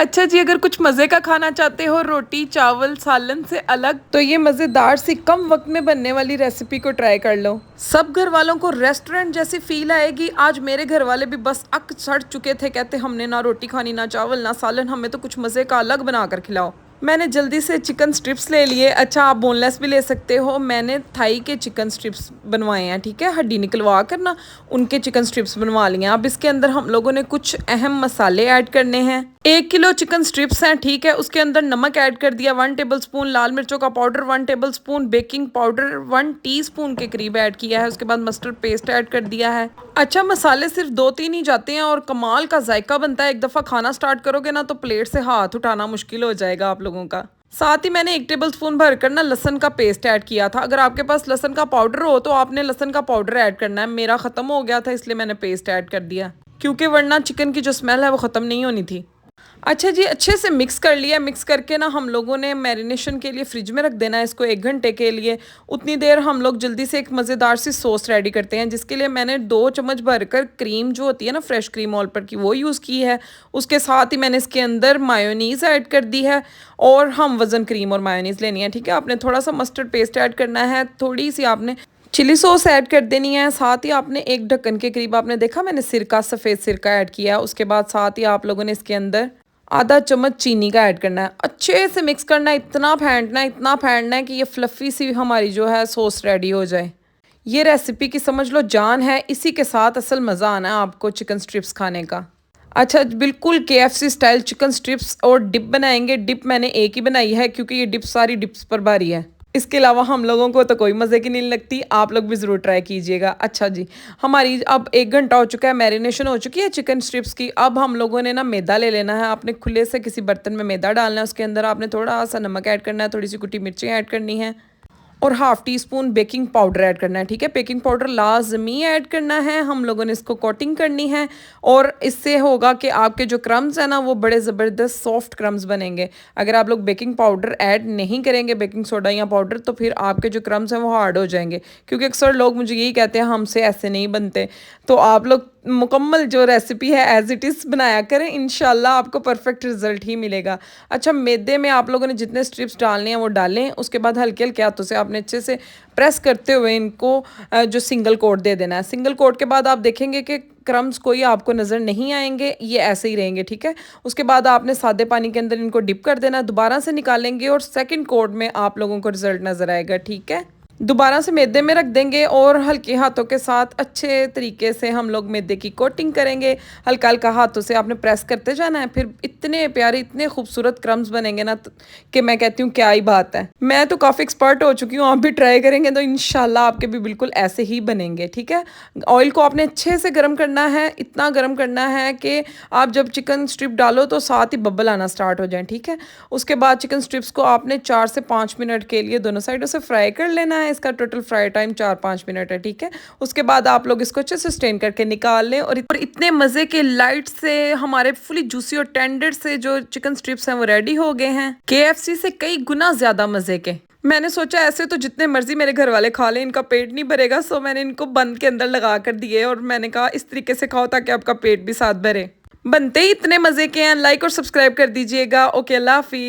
अच्छा जी, अगर कुछ मज़े का खाना चाहते हो रोटी चावल सालन से अलग, तो ये मज़ेदार सी कम वक्त में बनने वाली रेसिपी को ट्राई कर लो। सब घर वालों को रेस्टोरेंट जैसी फील आएगी। आज मेरे घर वाले भी बस अक सड़ चुके थे, कहते हमने ना रोटी खानी ना चावल ना सालन, हमें तो कुछ मज़े का अलग बना कर खिलाओ। मैंने जल्दी से चिकन स्ट्रिप्स ले लिए। अच्छा, आप बोनलेस भी ले सकते हो। मैंने थाई के चिकन स्ट्रिप्स बनवाए हैं, ठीक है, हड्डी निकलवा कर ना उनके चिकन स्ट्रिप्स बनवा लिए हैं। अब इसके अंदर हम लोगों ने कुछ अहम मसाले ऐड करने हैं। 1 किलो चिकन स्ट्रिप्स हैं, ठीक है, उसके अंदर नमक ऐड कर दिया 1 टेबलस्पून, लाल मिर्चों का powder 1 tablespoon, baking powder 1 teaspoon के करीब ऐड किया है। उसके बाद मस्टर्ड पेस्ट ऐड कर दिया है। अच्छा, मसाले सिर्फ 2-3 ही जाते हैं और कमाल का जायका बनता है। एक दफ़ा खाना स्टार्ट करोगे ना तो प्लेट से हाथ उठाना मुश्किल हो जाएगा आप लोगों का। साथ ही मैंने 1 टेबलस्पून भरकर ना लहसन का पेस्ट ऐड किया था। अगर आपके पास लहसन का पाउडर हो तो आपने लहसन का पाउडर ऐड करना है। मेरा ख़त्म हो गया था इसलिए मैंने पेस्ट ऐड कर दिया, क्योंकि वरना चिकन की जो स्मेल है वो ख़त्म नहीं होनी थी। अच्छा जी, अच्छे से मिक्स कर लिया। मिक्स करके ना हम लोगों ने मैरिनेशन के लिए फ्रिज में रख देना है इसको 1 घंटे के लिए। उतनी देर हम लोग जल्दी से एक मज़ेदार सी सॉस रेडी करते हैं, जिसके लिए मैंने 2 चम्मच भरकर क्रीम जो होती है ना फ्रेश क्रीम ऑल पर की, वो यूज़ की है। उसके साथ ही मैंने इसके अंदर मायोनीज़ ऐड कर दी है और हम वज़न क्रीम और मायोनीज़ लेनी है, ठीक है। आपने थोड़ा सा मस्टर्ड पेस्ट ऐड करना है, थोड़ी सी आपने चिली सॉस ऐड कर देनी है। साथ ही आपने एक ढक्कन के करीब, आपने देखा मैंने सिरका, सफ़ेद सिरका ऐड किया है। उसके बाद साथ ही आप लोगों ने इसके अंदर ½ चम्मच चीनी का ऐड करना है। अच्छे से मिक्स करना है, इतना फेंटना है कि ये फ्लफ़ी सी हमारी जो है सॉस रेडी हो जाए। ये रेसिपी की समझ लो जान है। इसी के साथ असल मज़ा आना है आपको चिकन स्ट्रिप्स खाने का। अच्छा, बिल्कुल केएफसी स्टाइल चिकन स्ट्रिप्स और डिप बनाएंगे। डिप मैंने एक ही बनाई है क्योंकि ये डिप सारी डिप्स पर भारी है। इसके अलावा हम लोगों को तो कोई मज़े की नहीं लगती। आप लोग भी ज़रूर ट्राई कीजिएगा। अच्छा जी, हमारी अब 1 घंटा हो चुका है, मैरिनेशन हो चुकी है चिकन स्ट्रिप्स की। अब हम लोगों ने ना मैदा ले लेना है। आपने खुले से किसी बर्तन में मैदा डालना है। उसके अंदर आपने थोड़ा सा नमक ऐड करना है, थोड़ी सी कुटी मिर्चें ऐड करनी है और ½ टीस्पून बेकिंग पाउडर ऐड करना है, ठीक है। बेकिंग पाउडर लाजमी ऐड करना है। हम लोगों ने इसको कोटिंग करनी है और इससे होगा कि आपके जो क्रम्स हैं ना वो बड़े ज़बरदस्त सॉफ्ट क्रम्स बनेंगे। अगर आप लोग बेकिंग पाउडर ऐड नहीं करेंगे, बेकिंग सोडा या पाउडर, तो फिर आपके जो क्रम्स हैं वो हार्ड हो जाएंगे। क्योंकि अक्सर लोग मुझे यही कहते हैं हमसे ऐसे नहीं बनते। तो आप लोग मुकम्मल जो रेसिपी है एज़ इट इज़ बनाया करें, इंशाल्लाह आपको परफेक्ट रिजल्ट ही मिलेगा। अच्छा, मैदे में आप लोगों ने जितने स्ट्रिप्स डालने हैं वो डालें। उसके बाद हल्के हल्के हाथों से आपने अच्छे से प्रेस करते हुए इनको जो सिंगल कोट दे देना है। सिंगल कोट के बाद आप देखेंगे कि क्रम्स कोई आपको नज़र नहीं आएंगे, ये ऐसे ही रहेंगे, ठीक है। उसके बाद आपने सादे पानी के अंदर इनको डिप कर देना, दोबारा से निकालेंगे और सेकंड कोट में आप लोगों को रिजल्ट नज़र आएगा, ठीक है। दोबारा से मैदे में रख देंगे और हल्के हाथों के साथ अच्छे तरीके से हम लोग मैदे की कोटिंग करेंगे। हल्का हल्का हाथों से आपने प्रेस करते जाना है। फिर इतने प्यारे इतने खूबसूरत क्रम्स बनेंगे ना कि मैं कहती हूँ क्या ही बात है। मैं तो काफ़ी एक्सपर्ट हो चुकी हूँ, आप भी ट्राई करेंगे तो इंशाल्लाह आपके भी बिल्कुल ऐसे ही बनेंगे, ठीक है। ऑयल को आपने अच्छे से गर्म करना है, इतना गर्म करना है कि आप जब चिकन स्ट्रिप डालो तो साथ ही बबल आना स्टार्ट हो जाए, ठीक है। उसके बाद चिकन स्ट्रिप्स को आपने 4 से 5 मिनट के लिए दोनों साइडों से फ्राई कर लेना है। इसका टोटल फ्राई टाइम 4-5 मिनट है, ठीक है। उसके बाद आप लोग इसको अच्छे से स्टेन करके निकाल लें और इतने मज़े के लाइट से हमारे फुली जूसी और टेंडर से जो चिकन स्ट्रिप्स हैं वो रेडी हो गए हैं, केएफसी से कई गुना ज़्यादा मज़े के। मैंने सोचा ऐसे तो जितने मर्जी मेरे घर वाले खा लें, इनका पेट नहीं भरेगा, सो मैंने इनको बंद के अंदर लगा कर दिए और मैंने कहा इस तरीके से खाओ ताकि आपका पेट भी साथ भरे। बनते ही इतने मज़े के हैं। लाइक और सब्सक्राइब कर दीजिएगा। ओके, अल्लाह हाफिज़।